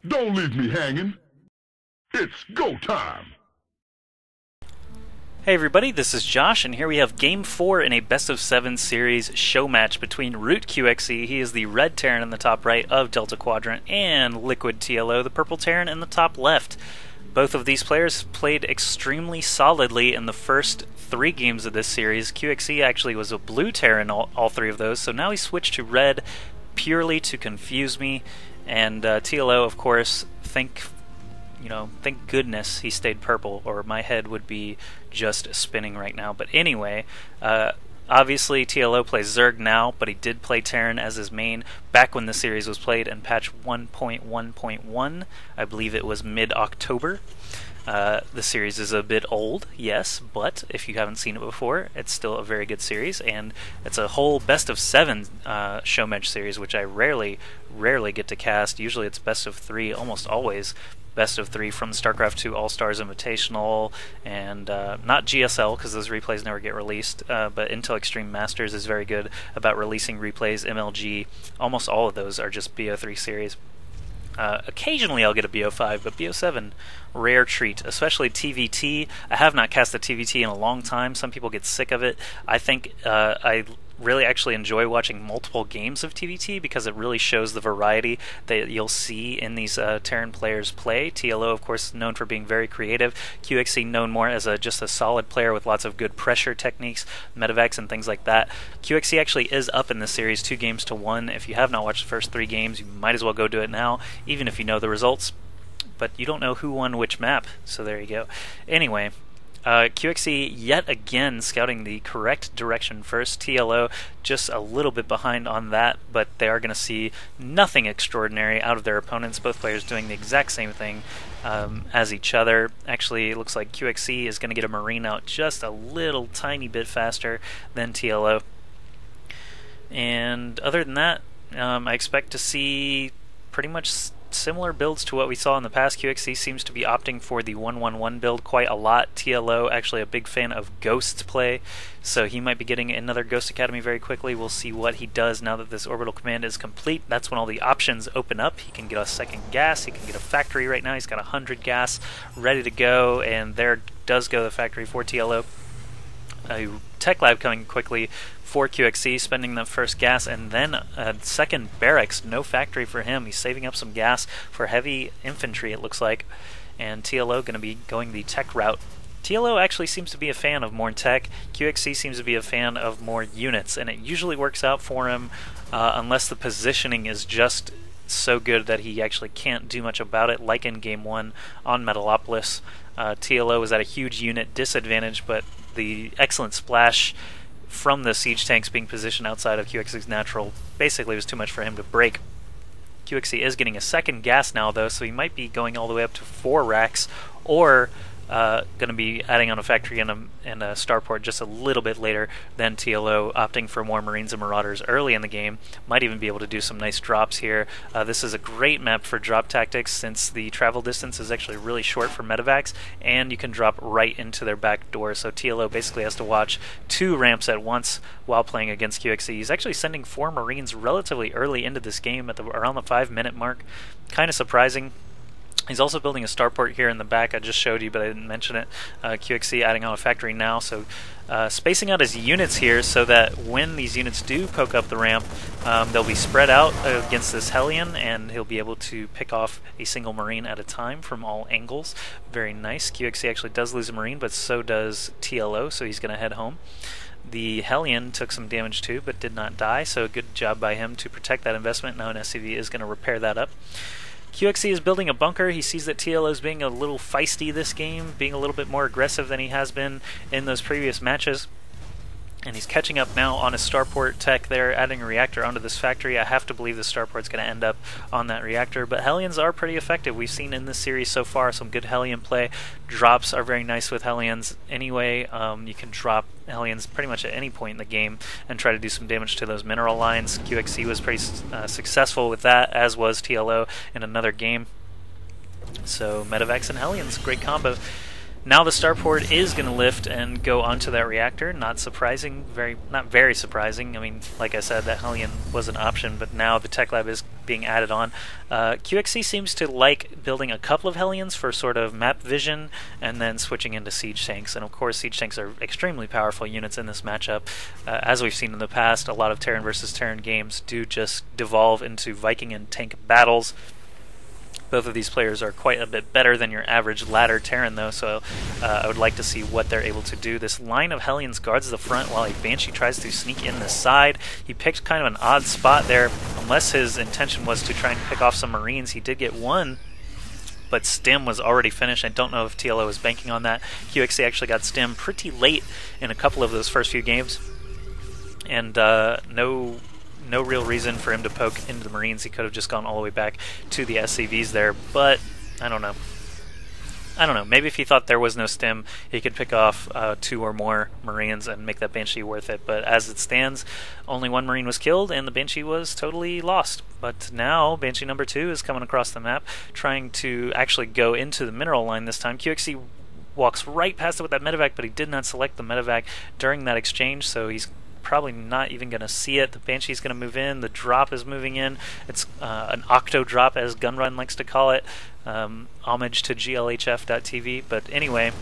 Don't leave me hanging. It's go time. Hey everybody, this is Josh, and here we have Game 4 in a best-of-7 series show match between Root QXE, he is the red Terran in the top right of Delta Quadrant, and Liquid TLO, the purple Terran in the top left. Both of these players played extremely solidly in the first 3 games of this series. QXE actually was a blue Terran all 3 of those, so now he switched to red purely to confuse me, and TLO, of course, thank goodness he stayed purple, or my head would be just spinning right now. But anyway, obviously TLO plays Zerg now, but he did play Terran as his main back when the series was played in patch 1.1.1. I believe it was mid-October. The series is a bit old, yes, but if you haven't seen it before, it's still a very good series, and it's a whole best-of-7 show match series, which I rarely get to cast. Usually it's best-of-3, almost always best-of-3 from the StarCraft 2 All-Stars Invitational, and not GSL, because those replays never get released, but Intel Extreme Masters is very good about releasing replays. MLG, almost all of those are just BO3 series. Occasionally I'll get a BO5, but BO7, rare treat, especially TVT. I have not cast a TVT in a long time. Some people get sick of it. I think I really actually enjoy watching multiple games of TVT because it really shows the variety that you'll see in these Terran players play. TLO, of course, known for being very creative. QXE known more as just a solid player with lots of good pressure techniques, medevacs, and things like that. QXE actually is up in this series 2-1. If you have not watched the first 3 games, you might as well go do it now, even if you know the results. But you don't know who won which map, so there you go. Anyway, QXE yet again scouting the correct direction first. TLO just a little bit behind on that, but they are going to see nothing extraordinary out of their opponents. Both players doing the exact same thing as each other. Actually, it looks like QXE is going to get a Marine out just a little tiny bit faster than TLO. And other than that, I expect to see pretty much similar builds to what we saw in the past. QXE seems to be opting for the 1-1-1 build quite a lot. TLO actually a big fan of Ghost play, so he might be getting another Ghost Academy very quickly. We'll see what he does now that this orbital command is complete. That's when all the options open up. He can get a second gas, he can get a factory right now. He's got 100 gas ready to go, and there does go the factory for TLO. A Tech Lab coming quickly for QXE, spending the first gas, and then a second barracks. No factory for him. He's saving up some gas for heavy infantry, it looks like. And TLO going to be going the tech route. TLO actually seems to be a fan of more tech. QXE seems to be a fan of more units, and it usually works out for him unless the positioning is just so good that he actually can't do much about it, like in Game 1 on Metalopolis. TLO was at a huge unit disadvantage, but the excellent splash from the siege tanks being positioned outside of QXE's natural basically was too much for him to break. QXE is getting a second gas now, though, so he might be going all the way up to 4 racks, or going to be adding on a factory and a starport just a little bit later than TLO, opting for more Marines and Marauders early in the game. Might even be able to do some nice drops here. This is a great map for drop tactics since the travel distance is actually really short for medevacs, and you can drop right into their back door, so TLO basically has to watch 2 ramps at once while playing against QXE. He's actually sending 4 Marines relatively early into this game at around the 5-minute mark. Kind of surprising. He's also building a starport here in the back. I just showed you, but I didn't mention it. QXE adding on a factory now, so spacing out his units here so that when these units do poke up the ramp, they'll be spread out against this Hellion, and he'll be able to pick off a single Marine at a time from all angles. Very nice. QXE actually does lose a Marine, but so does TLO, so he's going to head home. The Hellion took some damage too, but did not die, so good job by him to protect that investment. Now an SCV is going to repair that up. QXE is building a bunker. He sees that TLO is being a little feisty this game, being a little bit more aggressive than he has been in those previous matches. And he's catching up now on his starport tech there, adding a reactor onto this factory. I have to believe the starport's going to end up on that reactor, but Hellions are pretty effective. We've seen in this series so far some good Hellion play. Drops are very nice with Hellions anyway. You can drop Hellions pretty much at any point in the game and try to do some damage to those mineral lines. QXE was pretty successful with that, as was TLO in another game. So Medevacs and Hellions, great combo. Now the starport is going to lift and go onto that reactor. Not surprising, not very surprising. I mean, like I said, that Hellion was an option, but now the tech lab is being added on. QXC seems to like building a couple of Hellions for sort of map vision, and then switching into siege tanks. And of course, siege tanks are extremely powerful units in this matchup. As we've seen in the past, a lot of Terran versus Terran games do just devolve into Viking and tank battles. Both of these players are quite a bit better than your average ladder Terran, though, so I would like to see what they're able to do. This line of Hellions guards the front while a Banshee tries to sneak in the side. He picked kind of an odd spot there. Unless his intention was to try and pick off some Marines, he did get one, but Stim was already finished. I don't know if TLO is banking on that. QXC actually got Stim pretty late in a couple of those first few games, and no real reason for him to poke into the Marines. He could have just gone all the way back to the SCVs there, but I don't know. Maybe if he thought there was no Stim, he could pick off 2 or more Marines and make that Banshee worth it. But as it stands, only 1 Marine was killed, and the Banshee was totally lost. But now, Banshee number 2 is coming across the map, trying to actually go into the mineral line this time. QXC walks right past it with that medevac, but he did not select the medevac during that exchange, so he's probably not even going to see it. The Banshee's going to move in. The drop is moving in. It's an octo drop, as Gunrun likes to call it. Homage to glhf.tv. But anyway,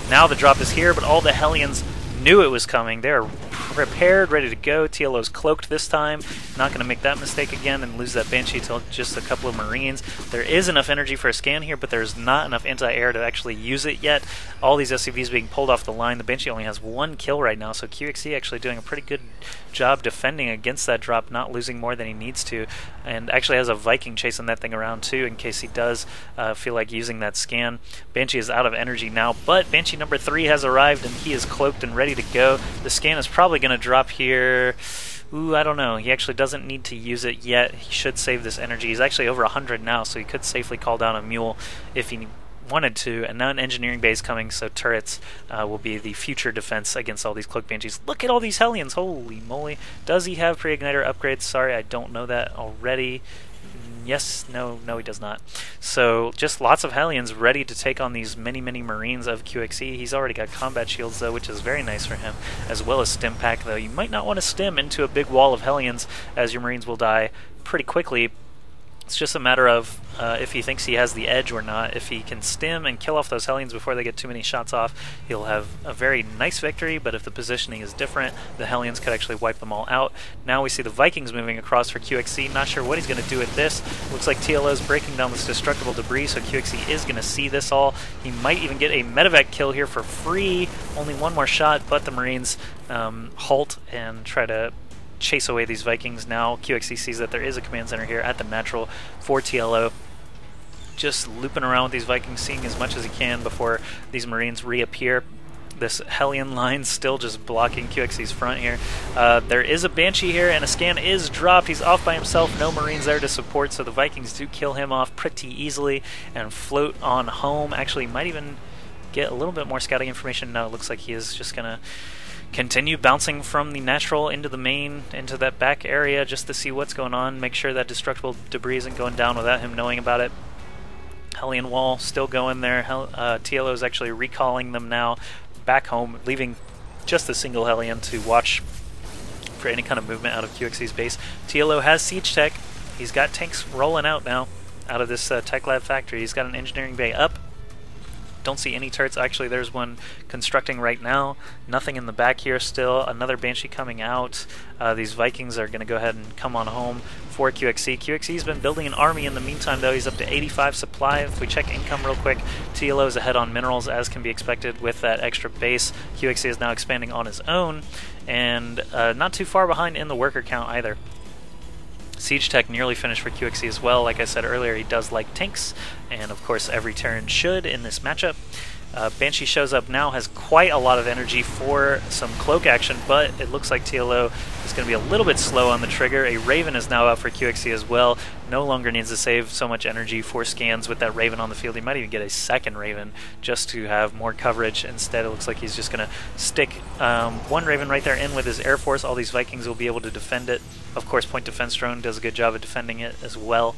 now the drop is here, but all the Hellions knew it was coming. They're prepared, ready to go. TLO's cloaked this time. Not going to make that mistake again and lose that Banshee to just a couple of Marines. There is enough energy for a scan here, but there's not enough anti-air to actually use it yet. All these SCVs being pulled off the line. The Banshee only has 1 kill right now, so QXC actually doing a pretty good job defending against that drop, not losing more than he needs to, and actually has a Viking chasing that thing around too in case he does feel like using that scan. Banshee is out of energy now, but Banshee number 3 has arrived and he is cloaked and ready to go. The scan is probably going to drop here. Ooh, I don't know. He actually doesn't need to use it yet. He should save this energy. He's actually over 100 now, so he could safely call down a mule if he wanted to. And now an engineering base coming, so turrets will be the future defense against all these cloaked Banshees. Look at all these Hellions. Holy moly. Does he have pre-igniter upgrades? Sorry, I don't know that already. Yes, no, he does not. So just lots of Hellions ready to take on these many Marines of QXE. He's already got combat shields though, which is very nice for him, as well as stim pack, though. You might not want to stim into a big wall of Hellions, as your Marines will die pretty quickly. It's just a matter of if he thinks he has the edge or not. If he can stim and kill off those Hellions before they get too many shots off, he'll have a very nice victory, but if the positioning is different, the Hellions could actually wipe them all out. Now we see the Vikings moving across for QXC. Not sure what he's going to do with this. Looks like TLO is breaking down this destructible debris, so QXC is going to see this all. He might even get a medevac kill here for free. Only 1 more shot, but the Marines halt and try to chase away these Vikings. Now QXC sees that there is a command center here at the natural for TLO. Just looping around with these Vikings, seeing as much as he can before these Marines reappear. This Hellion line still just blocking QXC's front here. There is a Banshee here, and a scan is dropped. He's off by himself, no Marines there to support, so the Vikings do kill him off pretty easily and float on home. Actually, might even get a little bit more scouting information. No, it looks like he is just going to continue bouncing from the natural into the main, into that back area, just to see what's going on, make sure that destructible debris isn't going down without him knowing about it. Hellion wall still going there. TLO is actually recalling them now back home, leaving just a single Hellion to watch for any kind of movement out of QXC's base. TLO has siege tech. He's got tanks rolling out now out of this tech lab factory. He's got an engineering bay up. Don't see any turrets. Actually, there's one constructing right now. Nothing in the back here still. Another Banshee coming out. These Vikings are going to go ahead and come on home for QXC. QXC's been building an army in the meantime, though. He's up to 85 supply. If we check income real quick, TLO is ahead on minerals, as can be expected with that extra base. QXC is now expanding on his own, and not too far behind in the worker count either. Siege Tech nearly finished for QXC as well. Like I said earlier, he does like tanks, and of course every Terran should in this matchup. Banshee shows up now, has quite a lot of energy for some cloak action, but it looks like TLO is going to be a little bit slow on the trigger. A Raven is now out for QXC as well. No longer needs to save so much energy for scans with that Raven on the field. He might even get a second Raven just to have more coverage. Instead, it looks like he's just going to stick one Raven right there in with his Air Force. All these Vikings will be able to defend it. Of course, Point Defense Drone does a good job of defending it as well.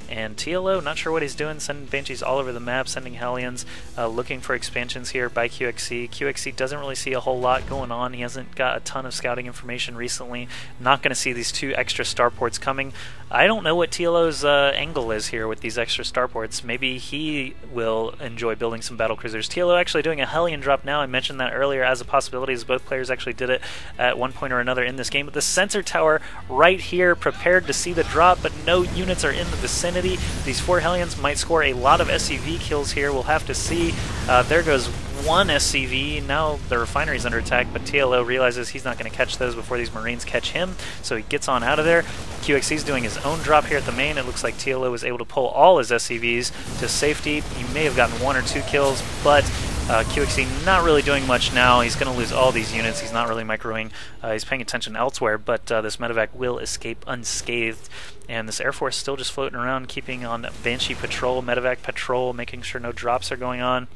And TLO, not sure what he's doing, sending Banshees all over the map, sending Hellions, looking for expansions here by QXC. QXC doesn't really see a whole lot going on. He hasn't got a ton of scouting information recently. Not going to see these 2 extra starports coming. I don't know what TLO's angle is here with these extra starports. Maybe he will enjoy building some battlecruisers. TLO actually doing a Hellion drop now. I mentioned that earlier as a possibility, as both players actually did it at one point or another in this game. But the sensor tower right here, prepared to see the drop, but no units are in the vicinity. These 4 Hellions might score a lot of SCV kills here. We'll have to see. There goes 1 SCV. Now the refinery's under attack, but TLO realizes he's not going to catch those before these Marines catch him, so he gets on out of there. QXC's doing his own drop here at the main. It looks like TLO was able to pull all his SCVs to safety. He may have gotten 1 or 2 kills, but QXC not really doing much now. He's going to lose all these units. He's not really microing. He's paying attention elsewhere, but this medevac will escape unscathed. And this Air Force still just floating around, keeping on Banshee patrol, medevac patrol, making sure no drops are going on.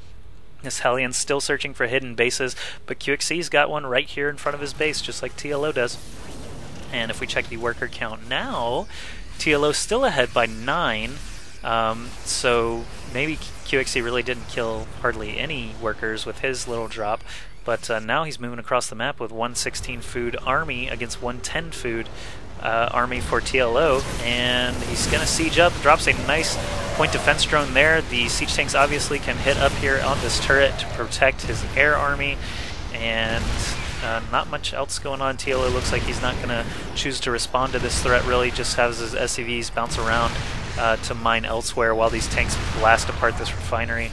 This Hellion's still searching for hidden bases, but QXC's got one right here in front of his base, just like TLO does. And if we check the worker count now, TLO's still ahead by 9, so maybe QXC really didn't kill hardly any workers with his little drop, but now he's moving across the map with 116 food army against 110 food army for TLO, and he's going to siege up, drops a nice point defense drone there. The siege tanks obviously can hit up here on this turret to protect his air army, and not much else going on. TLO looks like he's not going to choose to respond to this threat really, just has his SCVs bounce around to mine elsewhere while these tanks blast apart this refinery.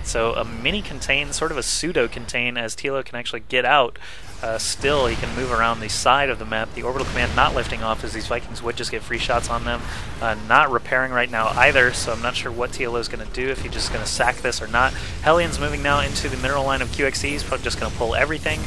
So a mini contain, sort of a pseudo contain, as TLO can actually get out. Still, he can move around the side of the map. The orbital command not lifting off, as these Vikings would just get free shots on them. Not repairing right now either, so I'm not sure what TLO is going to do, if he's just going to sack this or not. Hellion's moving now into the mineral line of QXE. He's probably just going to pull everything.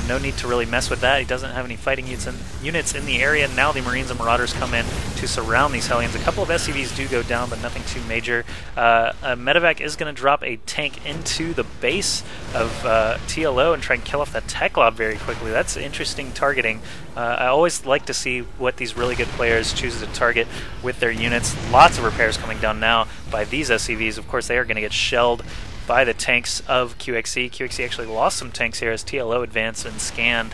No need to really mess with that. He doesn't have any fighting units in the area. Now the Marines and Marauders come in to surround these Hellions. A couple of SCVs do go down, but nothing too major. A medevac is going to drop a tank into the base of TLO and try and kill off that tech lob very quickly. That's interesting targeting. I always like to see what these really good players choose to target with their units. Lots of repairs coming down now by these SCVs. Of course, they are going to get shelled by the tanks of QXE. QXE actually lost some tanks here as TLO advanced and scanned